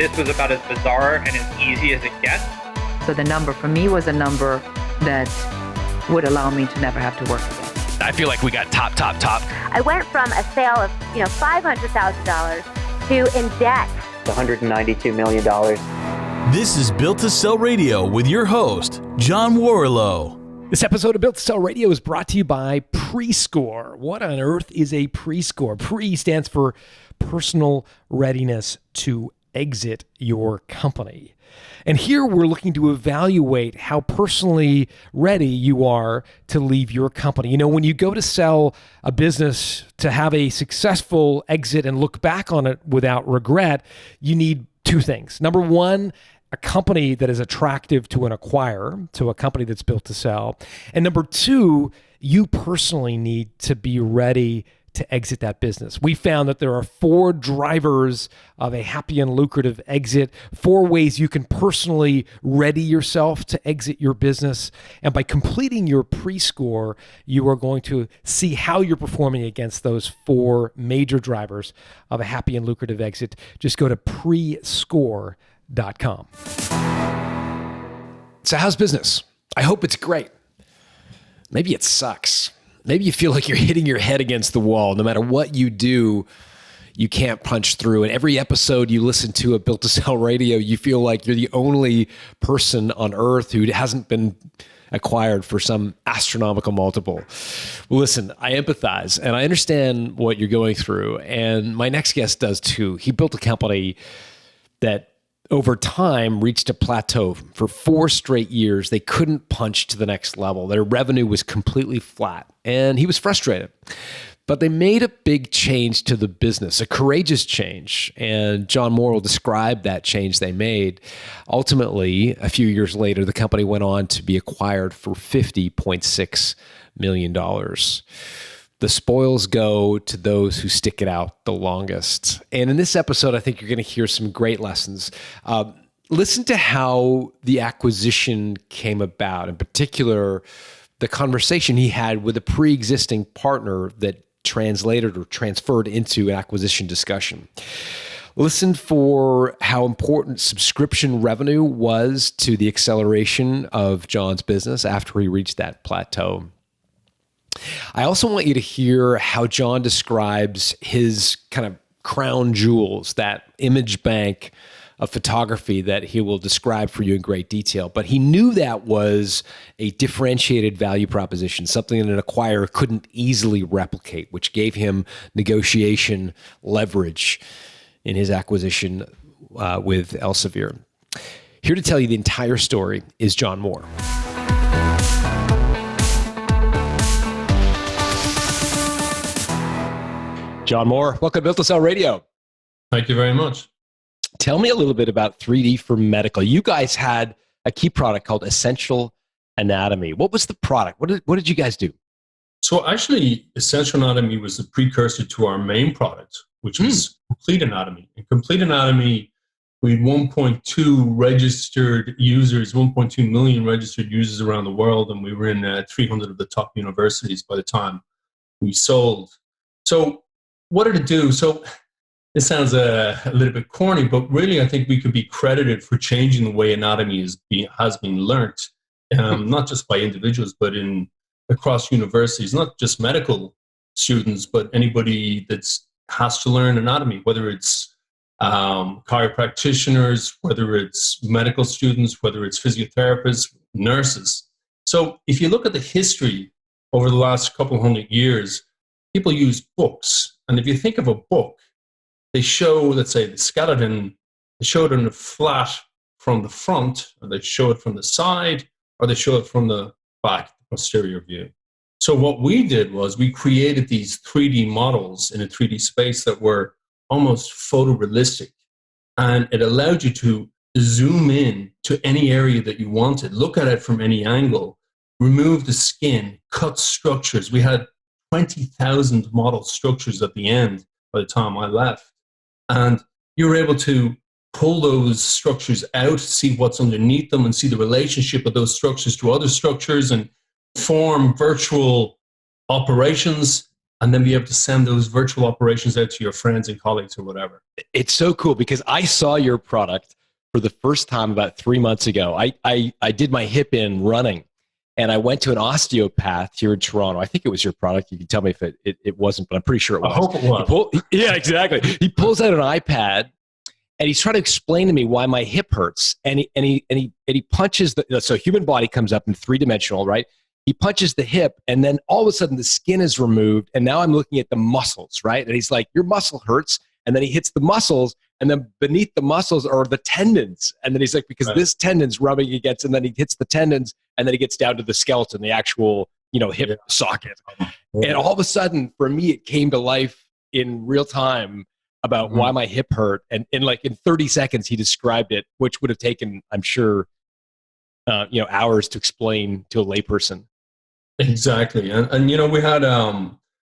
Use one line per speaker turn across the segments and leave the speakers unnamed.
this was about as bizarre and as easy as it gets.
So the number for me was a number that would allow me to never have to work again.
I feel like we got top.
I went from a sale of, $500,000 to in debt.
$192 million.
This is Built to Sell Radio with your host, John Warlow.
This episode of Built to Sell Radio is brought to you by Prescore. What on earth is a Prescore? Pre stands for personal readiness to exit your company. And here we're looking to evaluate how personally ready you are to leave your company. When you go to sell a business to have a successful exit and look back on it without regret, you need two things. Number one, a company that is attractive to an acquirer, to a company that's built to sell. And number two, you personally need to be ready to exit that business. We found that there are 4 drivers of a happy and lucrative exit, 4 ways you can personally ready yourself to exit your business. And by completing your Prescore, you are going to see how you're performing against those 4 major drivers of a happy and lucrative exit. Just go to prescore.com. So how's business? I hope it's great. Maybe it sucks. Maybe you feel like you're hitting your head against the wall. No matter what you do, you can't punch through. And every episode you listen to at Built to Sell Radio, you feel like you're the only person on earth who hasn't been acquired for some astronomical multiple. Well, listen, I empathize and I understand what you're going through. And my next guest does too. He built a company that over time reached a plateau. For 4 straight years, they couldn't punch to the next level. Their revenue was completely flat, and he was frustrated. But they made a big change to the business, a courageous change, and John Moore will describe that change they made. Ultimately, a few years later, the company went on to be acquired for $50.6 million. The spoils go to those who stick it out the longest. And in this episode, I think you're going to hear some great lessons. Listen to how the acquisition came about, in particular, the conversation he had with a pre-existing partner that translated or transferred into an acquisition discussion. Listen for how important subscription revenue was to the acceleration of John's business after he reached that plateau. I also want you to hear how John describes his kind of crown jewels, that image bank of photography that he will describe for you in great detail. But he knew that was a differentiated value proposition, something that an acquirer couldn't easily replicate, which gave him negotiation leverage in his acquisition with Elsevier. Here to tell you the entire story is John Moore. John Moore, welcome to Built to Sell Radio.
Thank you very much.
Tell me a little bit about 3D4Medical. You guys had a key product called Essential Anatomy. What was the product? What did you guys do?
So actually, Essential Anatomy was the precursor to our main product, which was Complete Anatomy. In Complete Anatomy, we had 1.2 registered users, 1.2 million registered users around the world, and we were in 300 of the top universities by the time we sold. So what did it do? So this sounds a little bit corny, but really I think we could be credited for changing the way anatomy has been learnt, not just by individuals, but across universities, not just medical students, but anybody that has to learn anatomy, whether it's chiropractors, whether it's medical students, whether it's physiotherapists, nurses. So if you look at the history over the last couple of 100 years, people use books. And if you think of a book, they show, let's say, the skeleton, they show it in a flat from the front, or they show it from the side, or they show it from the back, the posterior view. So what we did was we created these 3D models in a 3D space that were almost photorealistic. And it allowed you to zoom in to any area that you wanted, look at it from any angle, remove the skin, cut structures. We had 20,000 model structures at the end by the time I left. And you were able to pull those structures out, see what's underneath them, and see the relationship of those structures to other structures, and form virtual operations and then be able to send those virtual operations out to your friends and colleagues or whatever.
It's so cool because I saw your product for the first time about 3 months ago. I did my hip in running, and I went to an osteopath here in Toronto. I think it was your product. You can tell me if it wasn't, but I'm pretty sure it was.
I hope it was.
Yeah, exactly. He pulls out an iPad, and he's trying to explain to me why my hip hurts. And he punches so human body comes up in 3-dimensional, right? He punches the hip, and then all of a sudden the skin is removed, and now I'm looking at the muscles, right? And he's like, your muscle hurts. And then he hits the muscles, and then beneath the muscles are the tendons. And then he's like, because this tendon's rubbing against, and then he hits the tendons, and then he gets down to the skeleton, the actual, hip socket. And all of a sudden, for me, it came to life in real time about why my hip hurt. And in 30 seconds, he described it, which would have taken, I'm sure, hours to explain to a layperson.
Exactly. And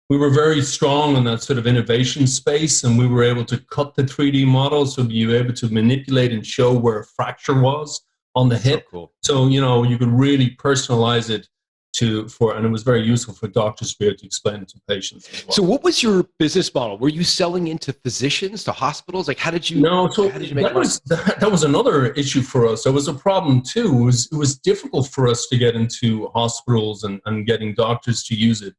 we were very strong in that sort of innovation space, and we were able to cut the 3D model, so you were able to manipulate and show where a fracture was on the hip.
So cool.
So, you could really personalize it and it was very useful for doctors to be able to explain it to patients as well.
So what was your business model? Were you selling into physicians, to hospitals? Like, how did you make
that was another issue for us. There was a problem too. It was difficult for us to get into hospitals and getting doctors to use it.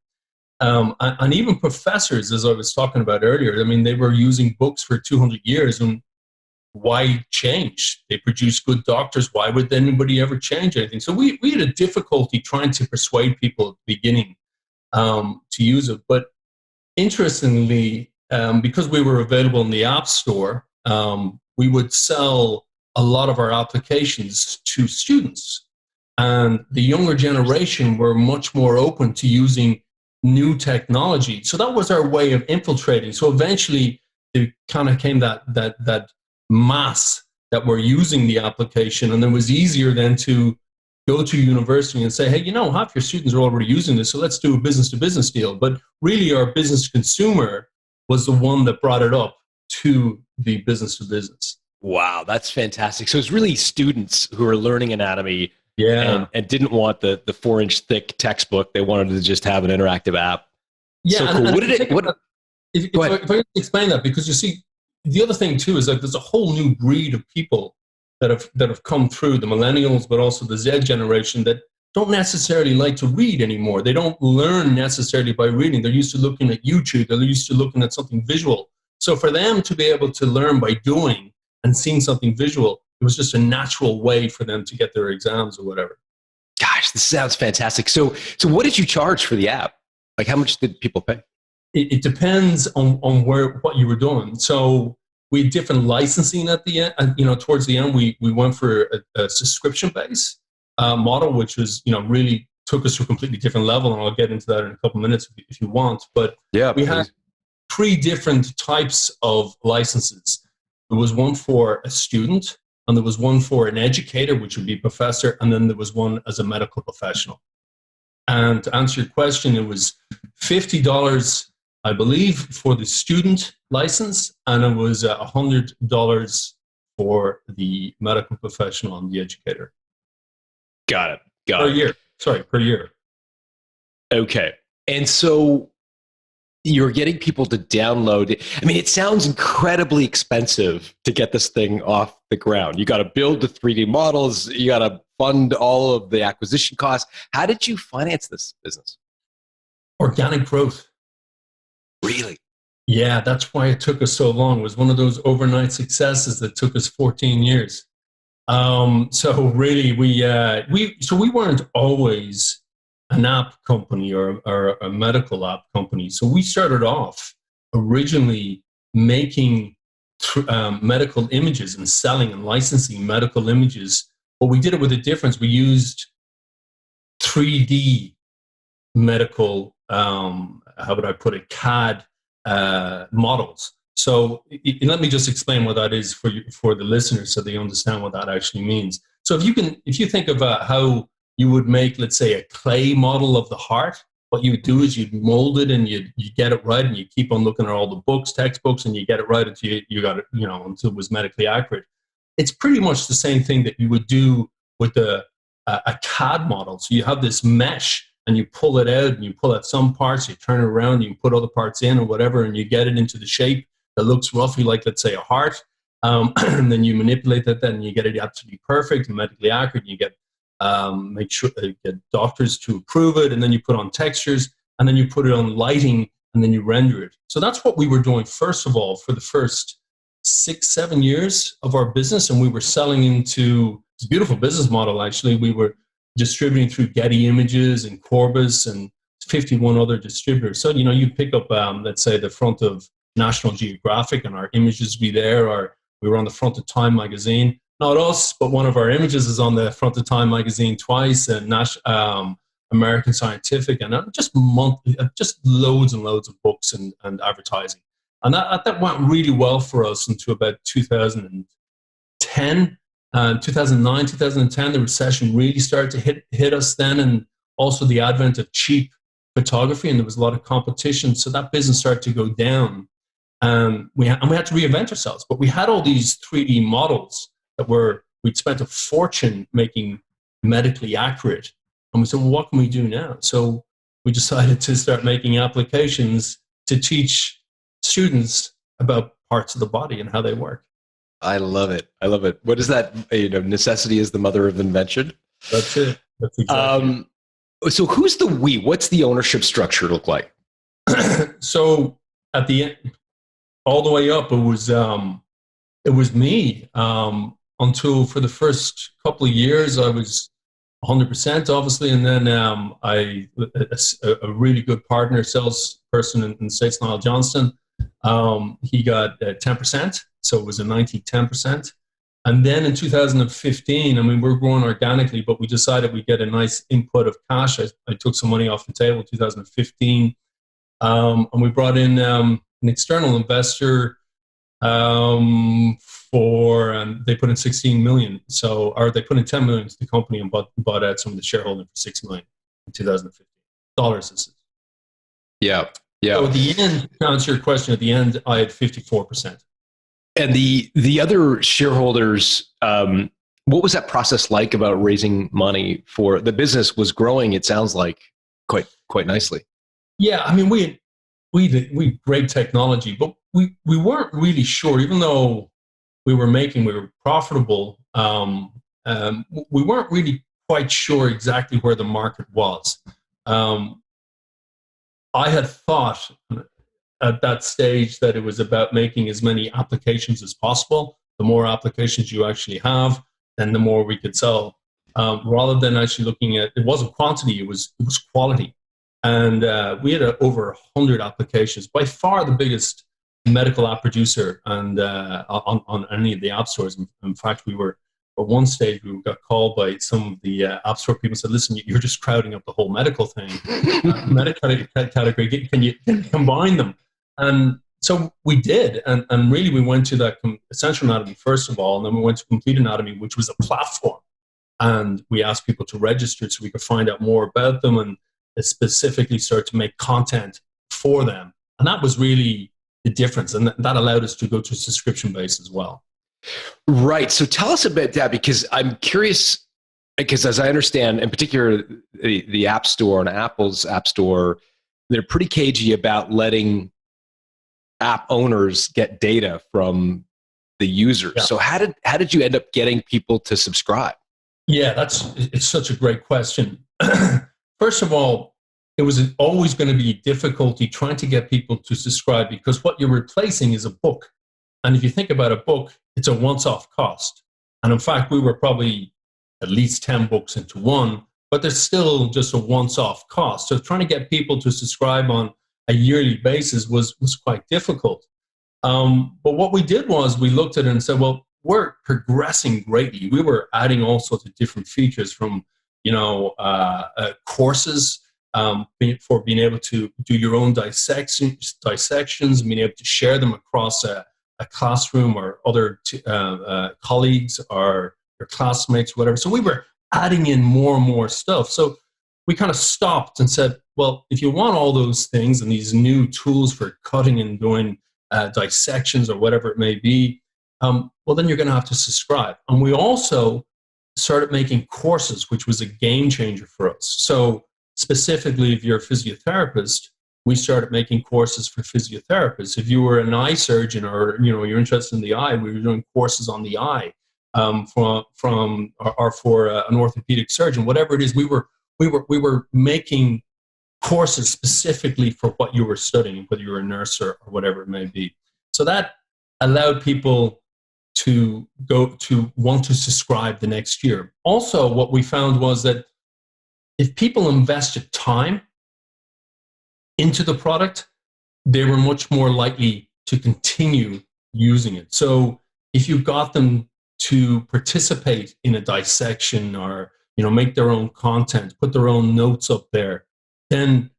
And even professors, as I was talking about earlier, I mean, they were using books for 200 years, and why change? They produce good doctors. Why would anybody ever change anything? So we had a difficulty trying to persuade people at the beginning to use it. But interestingly, because we were available in the App Store, we would sell a lot of our applications to students. And the younger generation were much more open to using new technology. So that was our way of infiltrating. So eventually it kind of came that mass that were using the application, and it was easier then to go to university and say, hey, half your students are already using this, so let's do a business-to-business deal. But really our business consumer was the one that brought it up to the business-to-business.
Wow, that's fantastic. So it's really students who are learning anatomy and didn't want the 4-inch thick textbook. They wanted to just have an interactive app.
Yeah,
so cool.
If I can explain that, because you see, the other thing too is there's a whole new breed of people that have come through, the millennials, but also the Z generation, that don't necessarily like to read anymore. They don't learn necessarily by reading. They're used to looking at YouTube. They're used to looking at something visual. So for them to be able to learn by doing and seeing something visual, it was just a natural way for them to get their exams or whatever.
Gosh, this sounds fantastic. So what did you charge for the app? Like, how much did people pay?
It depends on what you were doing. So we had different licensing at the end. Towards the end, we went for a subscription-based model, which was really took us to a completely different level. And I'll get into that in a couple of minutes if you want. But we had 3 different types of licenses. There was one for a student, and there was one for an educator, which would be a professor, and then there was one as a medical professional. And to answer your question, it was $50, I believe, for the student license, and it was $100 for the medical professional and the educator.
Got it.
Per year. Sorry, per year.
Okay. And so you're getting people to download it. I mean, it sounds incredibly expensive to get this thing off the ground. You got to build the 3D models. You got to fund all of the acquisition costs. How did you finance this business?
Organic growth.
Really?
Yeah, that's why it took us so long. It was one of those overnight successes that took us 14 years. So really, we weren't always an app company or a medical app company. So we started off originally making medical images and selling and licensing medical images. But we did it with a difference. We used 3D medical, how would I put it, CAD models. So let me just explain what that is for the listeners, so they understand what that actually means. So if you think about how you would make, let's say, a clay model of the heart, what you would do is you'd mold it and you get it right, and you keep on looking at all the textbooks, and you get it right until you got it, until it was medically accurate. It's pretty much the same thing that you would do with a CAD model. So you have this mesh and you pull it out, and you pull out some parts, you turn it around, you put other parts in or whatever, and you get it into the shape that looks roughly like, let's say, a heart. And then you manipulate that, then you get it absolutely perfect and medically accurate. And you get make sure you get doctors to approve it, and then you put on textures, and then you put it on lighting, and then you render it. So that's what we were doing first of all for the first 6-7 years of our business, and we were selling into this beautiful business model. Actually, we were distributing through Getty Images and Corbis and 51 other distributors. So you pick up, let's say, the front of National Geographic, and our images be there, or we were on the front of Time magazine. Not us, but one of our images is on the front of Time magazine twice, and American Scientific, and just loads and loads of books and advertising. And that went really well for us until about 2010. 2009, 2010, the recession really started to hit us then, and also the advent of cheap photography, and there was a lot of competition. So that business started to go down. We had to reinvent ourselves. But we had all these 3D models that we'd spent a fortune making medically accurate. And we said, well, what can we do now? So we decided to start making applications to teach students about parts of the body and how they work.
I love it. I love it. What is that? Necessity is the mother of invention.
That's it. That's exactly it.
So who's the we? What's the ownership structure look like?
So at the end, all the way up, it was me. Until for the first couple of years, I was 100%, obviously, and then a really good partner, salesperson in the States, Niall Johnston, he got 10%, so it was a 90-10%. And then in 2015, we were growing organically, but we decided we'd get a nice input of cash. I took some money off the table in 2015, and we brought in an external investor and they put in 16 million. Or they put in 10 million to the company and bought out some of the shareholding for 6 million in 2015. Dollars, this is.
Yeah. Yeah.
So at the end, to answer your question, at the end, I had 54%.
And the other shareholders, what was that process like about raising money for the business? Was growing, it sounds like, quite nicely.
Yeah, we had great technology, but we weren't really sure, even though we were profitable, we weren't really quite sure exactly where the market was. I had thought at that stage that it was about making as many applications as possible. The more applications you actually have, then the more we could sell. Rather than actually looking at, it wasn't quantity, it was quality. And we had over 100 applications, by far the biggest medical app producer and on any of the app stores. In fact, at one stage, we got called by some of the app store people and said, listen, you're just crowding up the whole medical thing. Medical category, can you combine them? And so we did. And really, we went to that essential anatomy first of all, and then we went to complete anatomy, which was a platform. And we asked people to register so we could find out more about them and specifically start to make content for them. And that was really the difference. And that allowed us to go to subscription base as well.
Right. So tell us about that, because I'm curious, because as I understand, in particular, the App Store and Apple's App Store, they're pretty cagey about letting app owners get data from the users. Yeah. So how did you end up getting people to subscribe? Yeah, it's such a great question. First of all, it was always going to be difficulty trying to get people to subscribe, because what you're replacing is a book. And if you think about a book, it's a once-off cost. And in fact, we were probably at least 10 books into one, but there's still just a once-off cost. So trying to get people to subscribe on a yearly basis was quite difficult. But what we did was we looked at it and said, well, we're progressing greatly. We were adding all sorts of different features from, courses for being able to do your own dissections, being able to share them across a classroom or other colleagues or your classmates, whatever. So we were adding in more and more stuff. So we kind of stopped and said, well, if you want all those things and these new tools for cutting and doing dissections or whatever it may be, well, then you're going to have to subscribe. And we also started making courses, which was a game changer for us. So
specifically if you're a physiotherapist, we started making courses for physiotherapists. If you were an eye surgeon or you're interested in the eye, we were doing courses on the eye or for an orthopedic surgeon. Whatever it is, we were making courses specifically for what you were studying, whether you're a nurse or whatever it may be. So that allowed people to want to subscribe the next year. Also, what we found was that if people invested time into the product, they were much more likely to continue using it. So if you got them to participate in a dissection or make their own content, put their own notes up there, then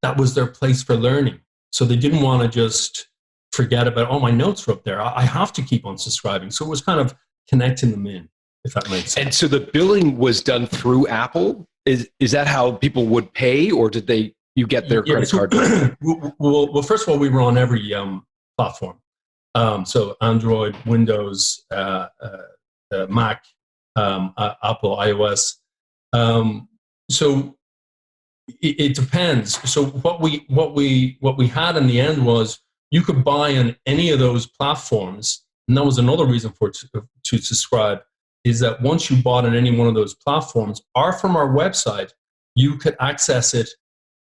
that was their place for learning. So they didn't want to just forget about, oh, my notes are up there, I have to keep on subscribing. So it was kind of connecting them in, if that makes sense.
And so the billing was done through Apple? Is that how people would pay, or did you get their credit card?
Well, first of all, we were on every platform. So Android, Windows, Mac, Apple, iOS. So it depends. So what we had in the end was you could buy on any of those platforms, and that was another reason to subscribe. Is that once you bought on any one of those platforms, or from our website, you could access it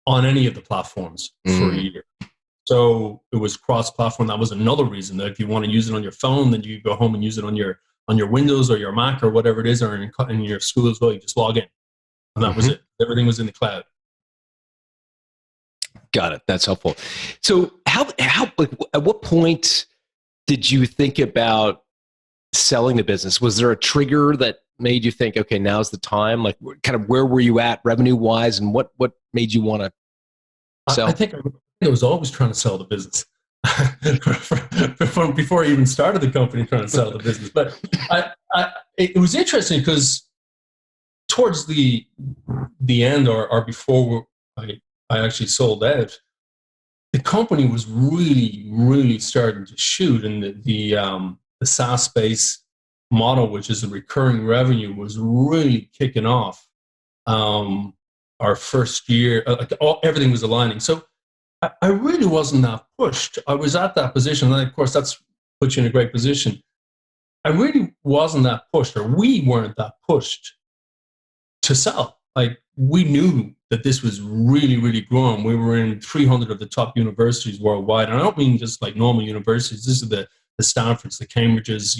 on any of the platforms for a year. So it was cross-platform. That was another reason that if you want to use it on your phone, then you go home and use it on your Windows or your Mac or whatever it is, or in your school as well. You just log in, and that was it. Everything was in the cloud.
Got it. That's helpful. So at what point did you think about selling the business? Was there a trigger that made you think, okay, now's the time? Like, kind of where were you at revenue wise, and what made you want to sell?
I think I was always trying to sell the business before I even started the company, trying to sell the business. But it was interesting because towards the end or before I actually sold out, the company was really, really starting to shoot, and the SaaS-based model, which is a recurring revenue, was really kicking off. Our first year, everything was aligning. So I really wasn't that pushed. I was at that position, and of course, that's put you in a great position. I really wasn't that pushed, or we weren't that pushed to sell. Like, we knew that this was really, really growing. We were in 300 of the top universities worldwide. And I don't mean just like normal universities. This is the Stanfords, the Cambridges,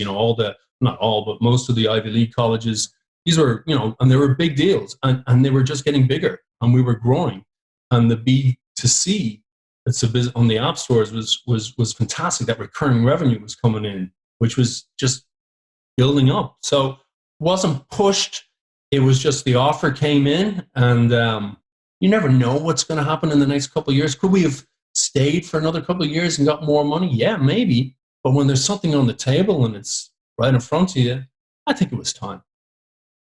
not all, but most of the Ivy League colleges. These were, and they were big deals, and they were just getting bigger, and we were growing. And the B2C, that's a business on the app stores, was fantastic. That recurring revenue was coming in, which was just building up. So it wasn't pushed. It was just the offer came in, and you never know what's going to happen in the next couple of years. Could we have stayed for another couple of years and got more money? Yeah, maybe. But when there's something on the table and it's right in front of you, I think it was time.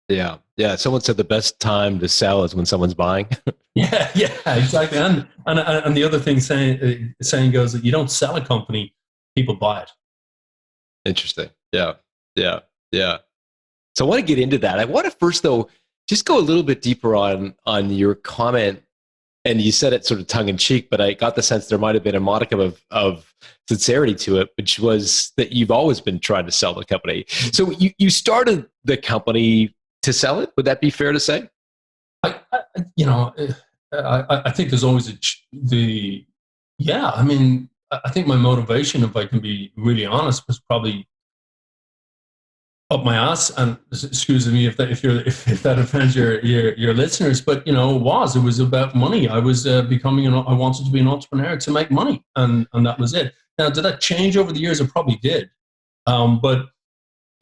Yeah. Someone said the best time to sell is when someone's buying.
Yeah, exactly. And the other thing saying goes that you don't sell a company, people buy it.
Interesting. Yeah. So I want to get into that. I want to first, though, just go a little bit deeper on your comment. And you said it sort of tongue in cheek, but I got the sense there might have been a modicum of sincerity to it, which was that you've always been trying to sell the company. So you started the company to sell it. Would that be fair to say?
I think there's always I mean, I think my motivation, if I can be really honest, was probably up my ass. And excuse me if that offends your listeners, but it was about money. I was I wanted to be an entrepreneur to make money, and that was it. Now, did that change over the years? It probably did, but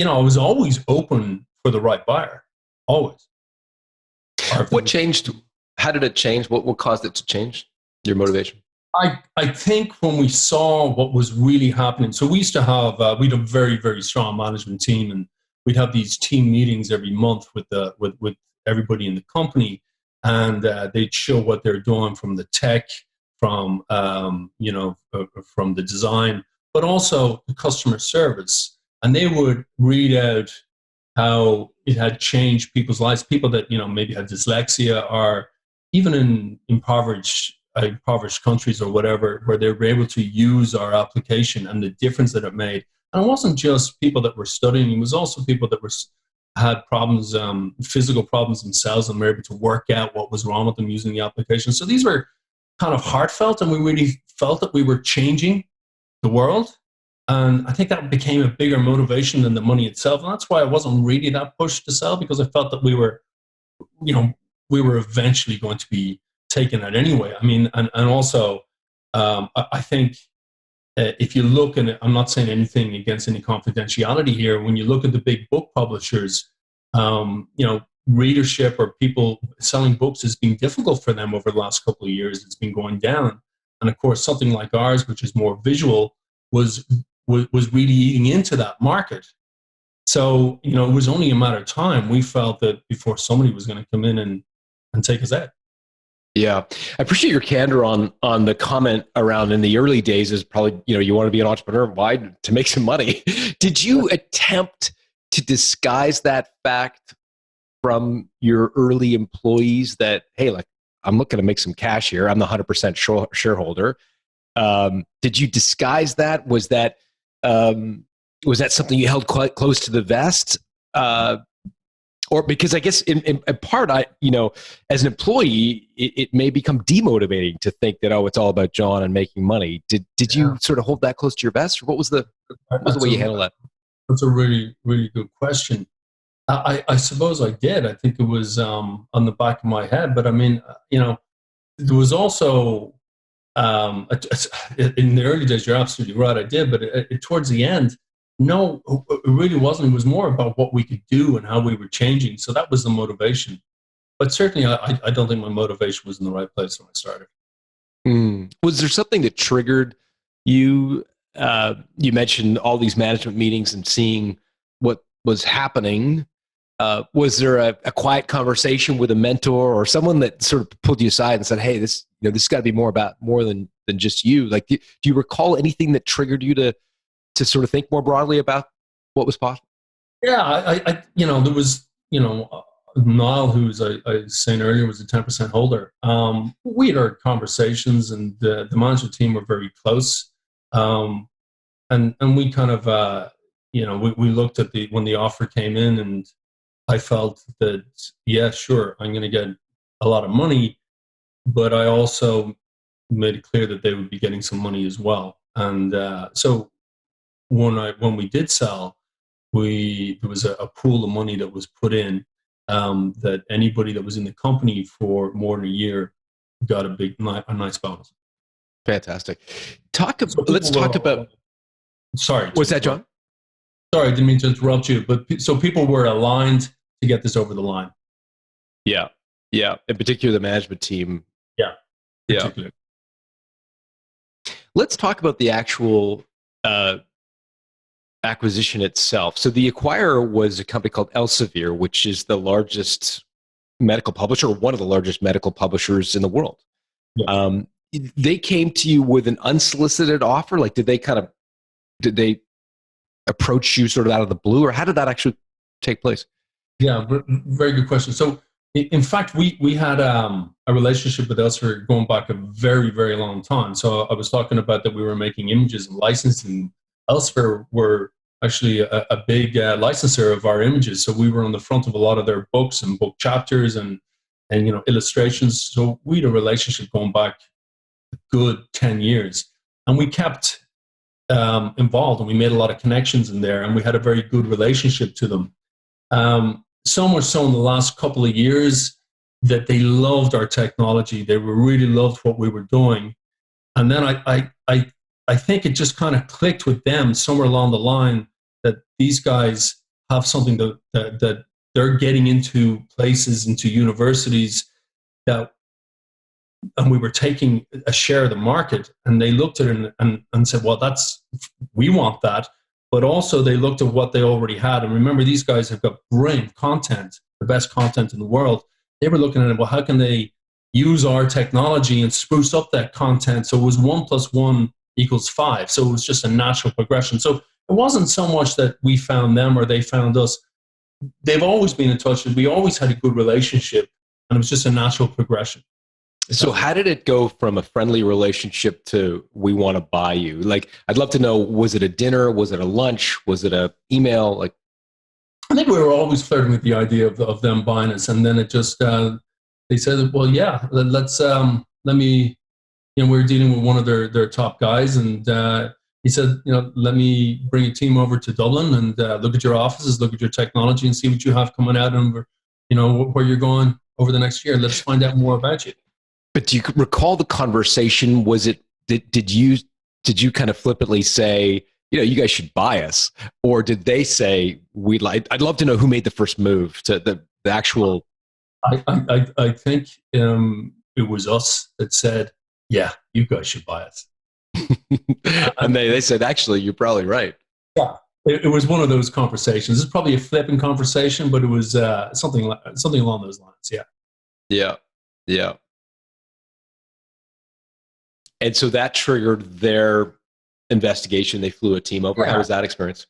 I was always open for the right buyer, always.
What changed? How did it change? What caused it to change? Your motivation?
I think when we saw what was really happening, so we used to have we'd have a very, very strong management team, and we'd have these team meetings every month with everybody in the company, and they'd show what they're doing from the tech, from from the design, but also the customer service, and they would read out how it had changed people's lives. People that maybe had dyslexia or even in impoverished countries or whatever, where they were able to use our application and the difference that it made. And it wasn't just people that were studying; it was also people that had problems, physical problems themselves, and were able to work out what was wrong with them using the application. So these were kind of heartfelt, and we really felt that we were changing the world. And I think that became a bigger motivation than the money itself. And that's why I wasn't really that pushed to sell, because I felt that we were eventually going to be taken out anyway. I mean, and also, I think if you look, and I'm not saying anything against any confidentiality here, when you look at the big book publishers, readership or people selling books has been difficult for them over the last couple of years. It's been going down. And of course, something like ours, which is more visual, was really eating into that market. So, it was only a matter of time, we felt, that before somebody was going to come in and take us out.
Yeah. I appreciate your candor on the comment around in the early days is probably, you want to be an entrepreneur. Why? To make some money. Did you attempt to disguise that fact from your early employees that, hey, like, I'm looking to make some cash here. I'm the 100% shareholder. Did you disguise that? Was that something you held quite close to the vest? Or because I guess in part, as an employee, it may become demotivating to think that, it's all about John and making money. Did you sort of hold that close to your vest, or what was the way you handled that?
That's a really, really good question. I suppose I did. I think it was on the back of my head. But I mean, there was also in the early days, you're absolutely right, I did. But towards the end, no, it really wasn't. It was more about what we could do and how we were changing. So that was the motivation. But certainly, I don't think my motivation was in the right place when I started.
Was there something that triggered you? You mentioned all these management meetings and seeing what was happening. Was there a quiet conversation with a mentor or someone that sort of pulled you aside and said, "Hey, this has got to be more than just you"? Like, do you recall anything that triggered you to sort of think more broadly about what was possible?
Yeah, there was, Niall, who I was saying earlier, was a 10% holder. We had our conversations, and the management team were very close. And we kind of, we looked at when the offer came in, and I felt that, yeah, sure, I'm going to get a lot of money, but I also made it clear that they would be getting some money as well. And so when we did sell, there was a pool of money that was put in, that anybody that was in the company for more than a year got a nice bonus.
Fantastic. Let's talk about.
Sorry.
What's that, John?
Sorry, I didn't mean to interrupt you, but so people were aligned to get this over the line.
Yeah. Yeah. In particular, the management team.
Yeah.
Yeah. Let's talk about the actual acquisition itself. So the acquirer was a company called Elsevier, which is the largest medical publisher, or one of the largest medical publishers in the world. Yeah. They came to you with an unsolicited offer. Like, did they approach you sort of out of the blue, or how did that actually take place?
Yeah, very good question. So, in fact, we had a relationship with Elsevier going back a very, very long time. So I was talking about that we were making images and licensing. Elsevier were actually a big licensor of our images. So we were on the front of a lot of their books and book chapters and illustrations. So we had a relationship going back a good 10 years. And we kept involved, and we made a lot of connections in there, and we had a very good relationship to them. So much so in the last couple of years that they loved our technology. They really loved what we were doing. And then I think it just kind of clicked with them somewhere along the line that these guys have something that they're getting into places, into universities, and we were taking a share of the market, and they looked at it and said, well, we want that. But also they looked at what they already had. And remember, these guys have got brilliant content, the best content in the world. They were looking at it, well, how can they use our technology and spruce up that content? So it was 1 + 1 = 5. So it was just a natural progression. So it wasn't so much that we found them or they found us. They've always been in touch, and we always had a good relationship, and it was just a natural progression.
So how did it go from a friendly relationship to we want to buy you? Like, I'd love to know, was it a dinner? Was it a lunch? Was it a email? Like,
I think we were always flirting with the idea of them buying us. And then it just, they said, well, yeah, let me, we were dealing with one of their top guys. And he said, let me bring a team over to Dublin and look at your offices, look at your technology and see what you have coming out and, where you're going over the next year. Let's find out more about you.
but do you recall the conversation? Was it, did you kind of flippantly say, you guys should buy us? Or did they say, I'd love to know who made the first move to the actual.
I think it was us that said, yeah, you guys should buy us.
And they said, actually, you're probably right.
Yeah, it was one of those conversations. It's probably a flippant conversation, but it was something along those lines. Yeah.
Yeah. Yeah. And so that triggered their investigation. They flew a team over.
Yeah.
How was that experience?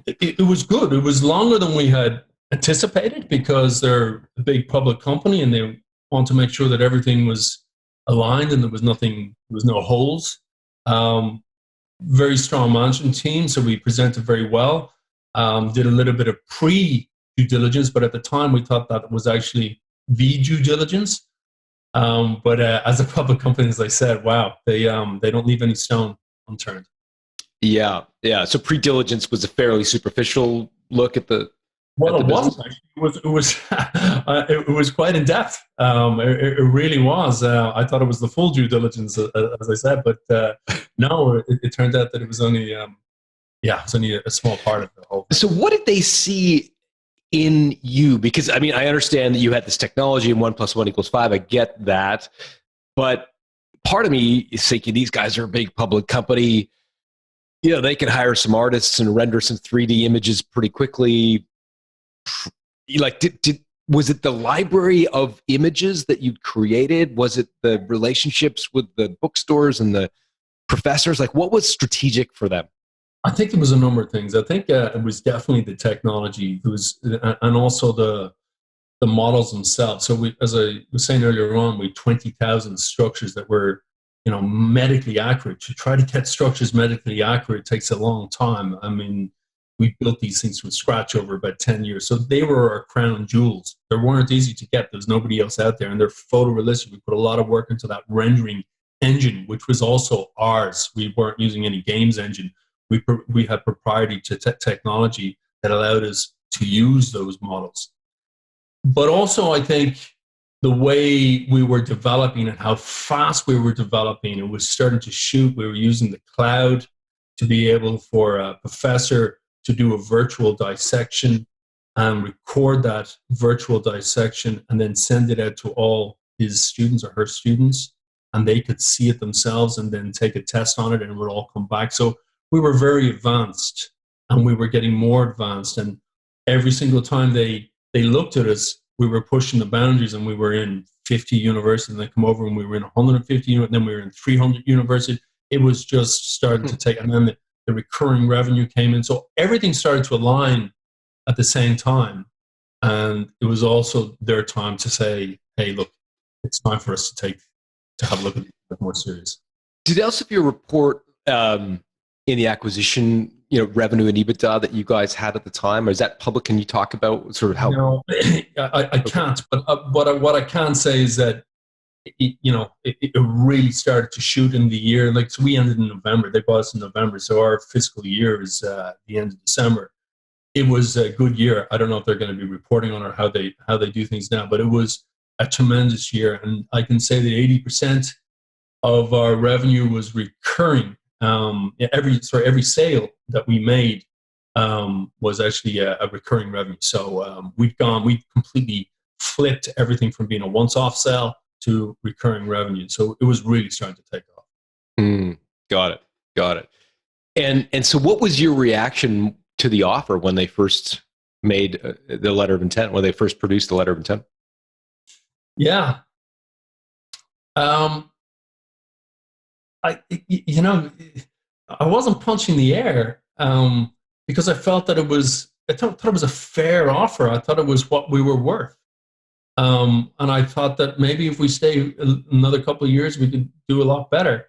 It was good. It was longer than we had anticipated because they're a big public company and they want to make sure that everything was aligned and there was no holes. Very strong management team, so we presented very well. Did a little bit of pre-due diligence, but at the time we thought that was actually the due diligence. But as a public company, as I said, wow, they don't leave any stone unturned. Yeah.
Yeah. So pre-diligence was a fairly superficial look at the.
Well, it wasn't actually. It was quite in depth. It really was. I thought it was the full due diligence, as I said, but no, it turned out that it was only, it's only a small part of the whole thing.
So, what did they see in you? Because I mean, I understand that you had this technology and 1 + 1 = 5. I get that, but part of me is thinking these guys are a big public company. They can hire some artists and render some 3D images pretty quickly. Like, was it the library of images that you'd created? Was it the relationships with the bookstores and the professors? Like, what was strategic for them?
I think there was a number of things. I think it was definitely the technology. It was, and also the models themselves. So we, as I was saying earlier on, we had 20,000 structures that were, medically accurate. To try to get structures medically accurate takes a long time. I mean, we built these things from scratch over about 10 years. So they were our crown jewels. They weren't easy to get. There's nobody else out there. And they're photorealistic. We put a lot of work into that rendering engine, which was also ours. We weren't using any games engine. We had proprietary technology that allowed us to use those models. But also, I think the way we were developing and how fast we were developing, it was starting to shoot. We were using the cloud to be able for a professor to do a virtual dissection and record that virtual dissection and then send it out to all his students or her students, and they could see it themselves and then take a test on it and it would all come back. So we were very advanced and we were getting more advanced, and every single time they looked at us, we were pushing the boundaries, and we were in 50 universities and they come over and we were in 150 and then we were in 300 universities. It was just starting to take, and then the recurring revenue came in. So everything started to align at the same time. And it was also their time to say, hey, look, it's time for us to have a look at it more serious.
Did Elsevier report in the acquisition, revenue and EBITDA that you guys had at the time? Or is that public? Can you talk about sort of how?
No, I can't. But what I can say is that it really started to shoot in the year. Like, so we ended in November. They bought us in November. So our fiscal year is the end of December. It was a good year. I don't know if they're going to be reporting on or how they do things now, but it was a tremendous year. And I can say that 80% of our revenue was recurring. Every sale that we made was actually a recurring revenue. So we completely flipped everything from being a once-off sale to recurring revenue. So it was really starting to take off.
Got it. And so what was your reaction to the offer when they first made the letter of intent, when they first produced the letter of intent?
Yeah. I wasn't punching the air because I felt that I thought it was a fair offer. I thought it was what we were worth. And I thought that maybe if we stay another couple of years, we could do a lot better.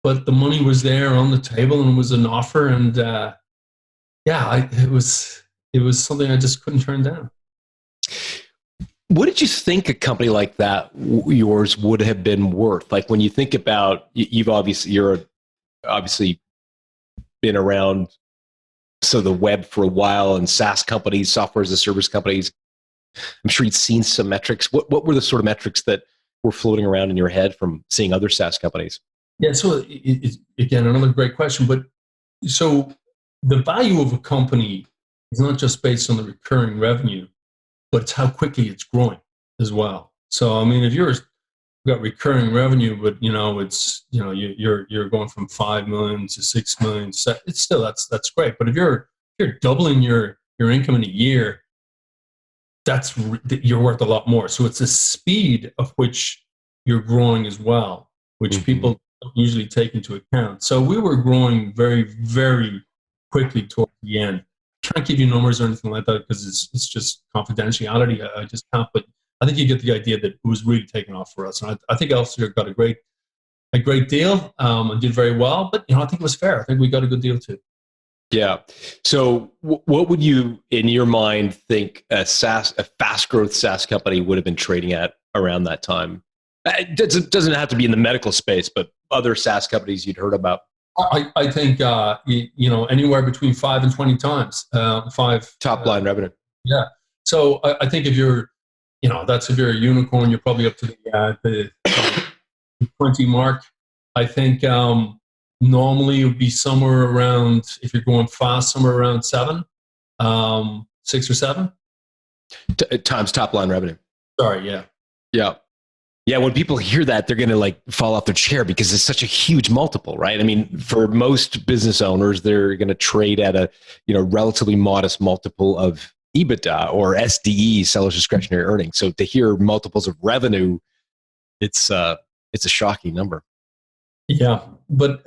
But the money was there on the table, and it was an offer, and it was something I just couldn't turn down.
What did you think a company like that, yours, would have been worth? Like when you think about, you're obviously been around the web for a while, and SaaS companies, software as a service companies. I'm sure you'd seen some metrics. What were the sort of metrics that were floating around in your head from seeing other SaaS companies?
Yeah, so again, another great question. But so the value of a company is not just based on the recurring revenue, but it's how quickly it's growing as well. So, I mean, if you've got recurring revenue, but you're going from 5 million to 6 million, it's still that's great. But if you're doubling your income in a year, you're worth a lot more. So it's the speed of which you're growing as well, which people don't usually take into account. So we were growing very, very quickly towards the end. I can't give you numbers or anything like that because it's just confidentiality. I just can't. But I think you get the idea that it was really taking off for us. And I think Elsevier got a great deal and did very well. But I think it was fair. I think we got a good deal too.
Yeah. So what would you, in your mind, think a fast growth SaaS company would have been trading at around that time? It doesn't have to be in the medical space, but other SaaS companies you'd heard about.
I think anywhere between 5 and 20 times.
Top line revenue.
Yeah. So I think if you're if you're a unicorn, you're probably up to the 20 mark. I think normally it would be somewhere around, if you're going fast, somewhere around 7, 6 or 7
times top line revenue.
Sorry. Yeah.
Yeah. Yeah, when people hear that, they're going to fall off their chair because it's such a huge multiple, right? I mean, for most business owners, they're going to trade at a relatively modest multiple of EBITDA or SDE, seller's discretionary earnings. So to hear multiples of revenue, it's a shocking number.
Yeah, but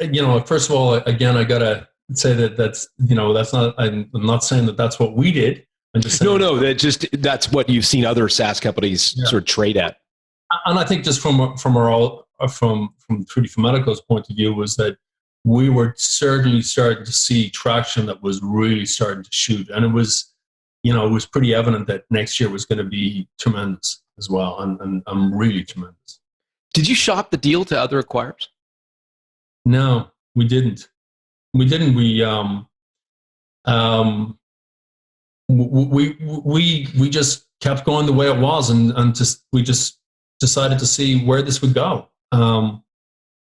first of all, again, I gotta say that's not. I'm not saying that that's what we did. I'm just saying
that's what you've seen other SaaS companies sort of trade at.
And I think just from 3D4Medical's point of view was that we were certainly starting to see traction that was really starting to shoot, and it was pretty evident that next year was going to be tremendous as well, and really tremendous.
Did you shop the deal to other acquirers?
No, we didn't. We just kept going the way it was, and we just decided to see where this would go.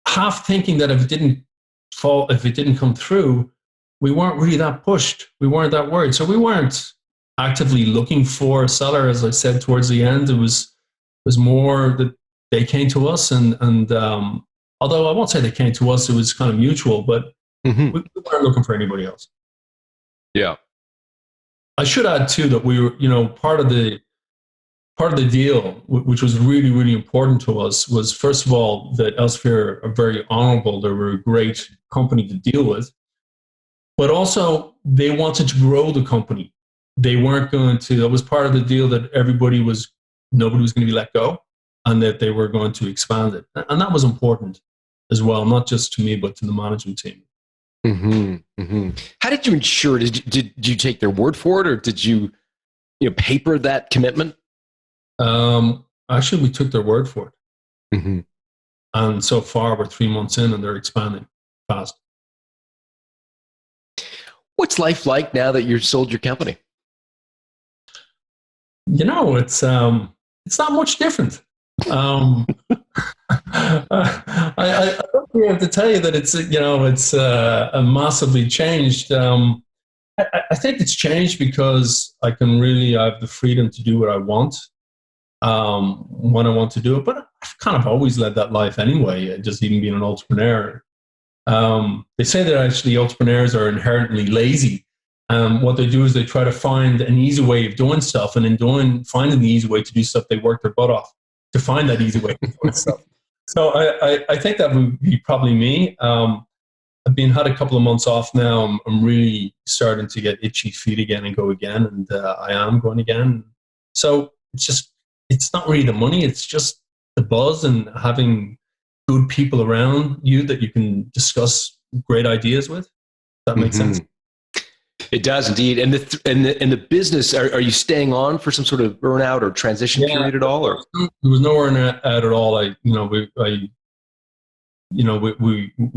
Half thinking that if it didn't come through, we weren't really that pushed. We weren't that worried. So we weren't actively looking for a seller. As I said towards the end, it was more that they came to us, and although I won't say they came to us, it was kind of mutual, but we weren't looking for anybody else.
Yeah.
I should add too that we were, part of the deal, which was really, really important to us, was first of all that Elsevier are very honorable. They were a great company to deal with, but also they wanted to grow the company. They weren't going to. That was part of the deal that nobody was going to be let go, and that they were going to expand it, and that was important as well, not just to me but to the management team.
How did you ensure? Did you take their word for it, or did you paper that commitment?
Actually, we took their word for it. And so far, we're 3 months in, and they're expanding fast.
What's life like now that you've sold your company?
It's not much different. I don't really have to tell you that it's massively changed. I think it's changed because I have the freedom to do what I want when I want to do it. But I've kind of always led that life anyway, just even being an entrepreneur. They say that actually entrepreneurs are inherently lazy. What they do is they try to find an easy way of doing stuff, and in finding the easy way to do stuff, they work their butt off to find that easy way to do stuff. So I think that would be probably me. I've had a couple of months off now. I'm really starting to get itchy feet again and go again, and I am going again. So it's just it's not really the money. It's just the buzz and having good people around you that you can discuss great ideas with. That makes sense.
It does indeed. And the business, are you staying on for some sort of burnout or transition period at all? Or
there was nowhere out at all. We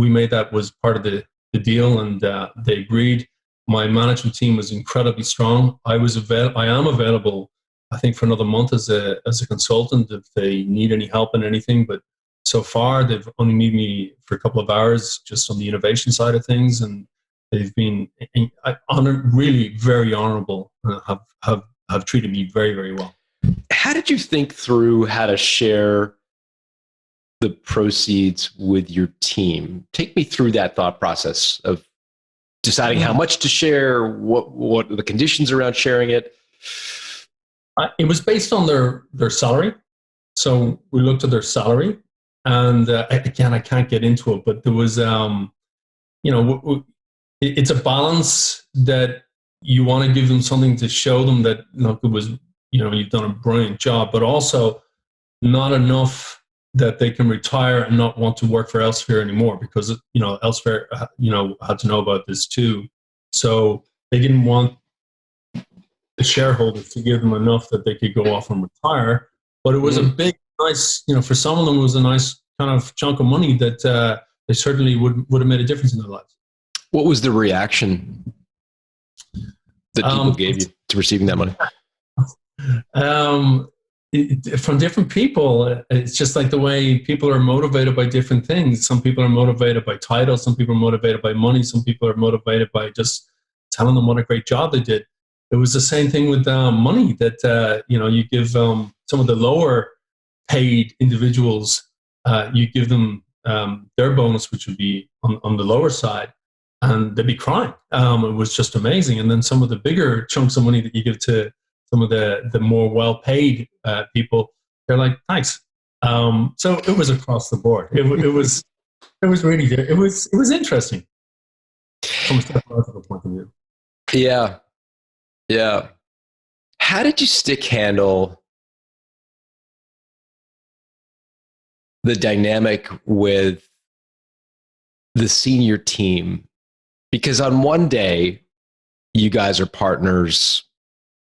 made that was part of the deal, and they agreed. My management team was incredibly strong. I am available, I think, for another month as a consultant if they need any help in anything. But so far, they've only needed me for a couple of hours just on the innovation side of things, and they've been really very honorable. Have treated me very, very well.
How did you think through how to share the proceeds with your team? Take me through that thought process of deciding how much to share, what are the conditions around sharing it.
It was based on their salary. So we looked at their salary, and again, I can't get into it, but there was, it's a balance that you want to give them something to show them that, look, it was, you've done a brilliant job, but also not enough that they can retire and not want to work for Elsevier anymore, because, Elsevier, had to know about this too. So they didn't want the shareholders to give them enough that they could go off and retire. But it was a big, nice, for some of them, it was a nice kind of chunk of money that they certainly would have made a difference in their lives.
What was the reaction that people gave you to receiving that money?
From different people, it's just like the way people are motivated by different things. Some people are motivated by titles, some people are motivated by money, some people are motivated by just telling them what a great job they did. It was the same thing with money that, you give some of the lower paid individuals, you give them their bonus, which would be on the lower side, and they'd be crying. It was just amazing. And then some of the bigger chunks of money that you give to some of the more well-paid people, they're like, thanks. So it was across the board. It was really, it was interesting from a psychological point of view.
Yeah. Yeah. How did you stick handle the dynamic with the senior team? Because on one day, you guys are partners,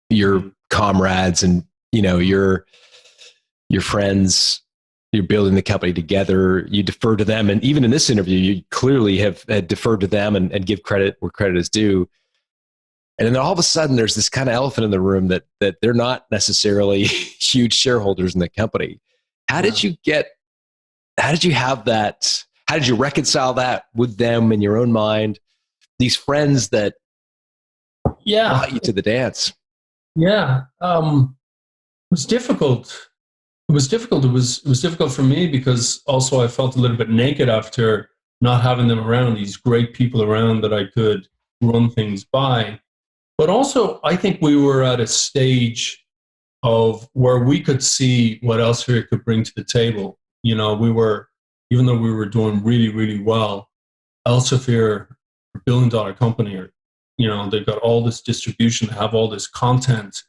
you're comrades, and you're friends, you're building the company together, you defer to them. And even in this interview, you clearly have deferred to them and give credit where credit is due. And then all of a sudden, there's this kind of elephant in the room that they're not necessarily huge shareholders in the company. How did you have that? How did you reconcile that with them in your own mind? These friends that brought you to the dance.
Yeah. It was difficult. It was difficult. It was difficult for me because also I felt a little bit naked after not having them around, these great people around that I could run things by. But also, I think we were at a stage of where we could see what Elsevier could bring to the table. Even though we were doing really, really well, Elsevier, a billion-dollar company, they've got all this distribution, they have all this content,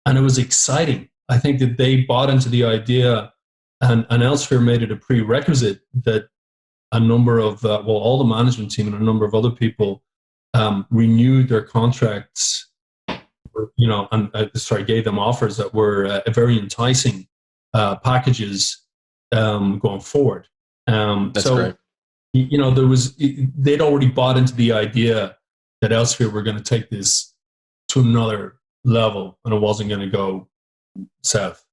and it was exciting. I think that they bought into the idea, and Elsevier made it a prerequisite that a number of, all the management team and a number of other people renewed their contracts, gave them offers that were very enticing packages going forward.
That's great.
They'd already bought into the idea that Elsevier were going to take this to another level, and it wasn't going to go south.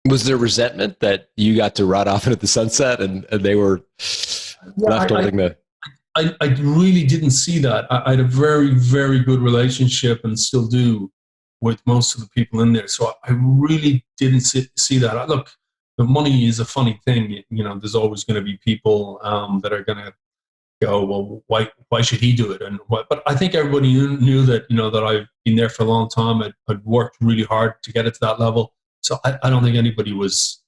Was there resentment that you got to ride off into the sunset and they were left holding the...
I really didn't see that. I had a very, very good relationship and still do with most of the people in there. So I really didn't see that. Look, the money is a funny thing. There's always going to be people that are going to go, well, why should he do it? But I think everybody knew that, that I've been there for a long time. I'd worked really hard to get it to that level. So I don't think anybody was,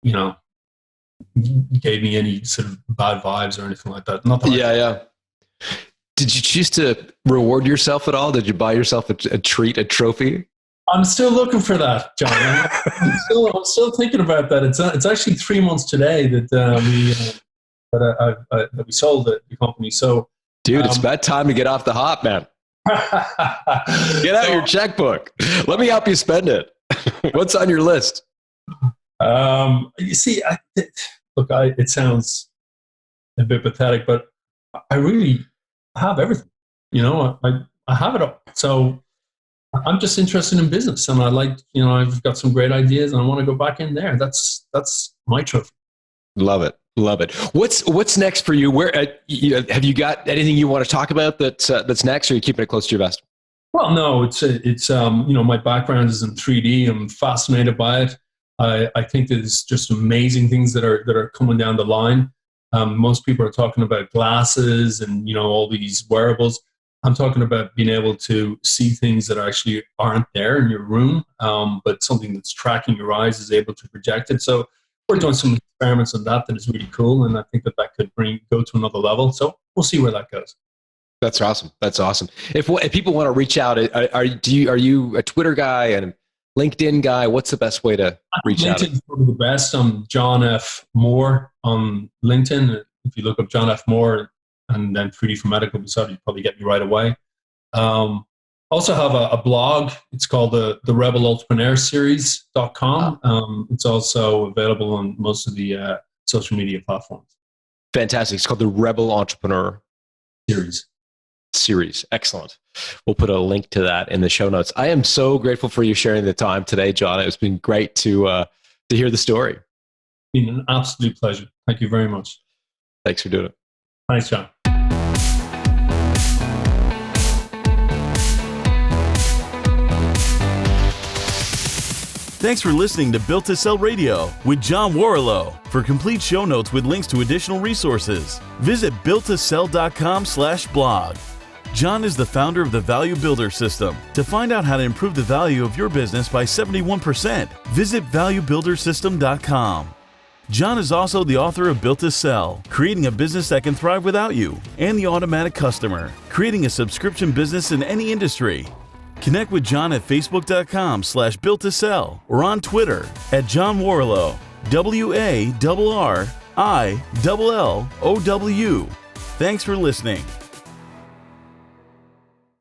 gave me any sort of bad vibes or anything like that. Not that
Yeah. Did you choose to reward yourself at all? Did you buy yourself a treat, a trophy?
I'm still looking for that, John. I'm still thinking about that. It's actually 3 months today that we sold the company. So,
Dude, it's about time to get off the hop, man. Get out your checkbook. Let me help you spend it. What's on your list?
You see, it sounds a bit pathetic, but I really have everything. I have it all. So I'm just interested in business, and I've got some great ideas, and I want to go back in there. That's my trophy.
Love it. What's next for you? Where have you got anything you want to talk about that's next, or are you keeping it close to your vest?
Well, no, it's my background is in 3D. I'm fascinated by it. I think there's just amazing things that are coming down the line. Most people are talking about glasses and all these wearables. I'm talking about being able to see things that actually aren't there in your room, but something that's tracking your eyes is able to project it. So we're doing some experiments on that is really cool, and I think that could go to another level. So we'll see where that goes.
That's awesome. If people want to reach out, are you a Twitter guy and a LinkedIn guy? What's the best way to reach out?
LinkedIn is probably the best. I'm John F. Moore on LinkedIn. If you look up John F. Moore and then 3D4Medical beside it, you probably get me right away. Also have a blog. It's called the Rebel Entrepreneur Series.com. It's also available on most of the social media platforms.
Fantastic. It's called the Rebel Entrepreneur Series. Excellent. We'll put a link to that in the show notes. I am so grateful for you sharing the time today, John. It's been great to hear the story.
It's been an absolute pleasure. Thank you very much.
Thanks for doing it.
Thanks, John.
Thanks for listening to Built to Sell Radio with John Warrillow. For complete show notes with links to additional resources, visit builttosell.com/blog. John is the founder of the Value Builder System. To find out how to improve the value of your business by 71%, visit valuebuildersystem.com. John is also the author of Built to Sell, Creating a Business That Can Thrive Without You, and The Automatic Customer, Creating a Subscription Business in Any Industry. Connect with John at facebook.com/built-to-sell or on Twitter at John Warrillow, WARRILLOW. Thanks for listening.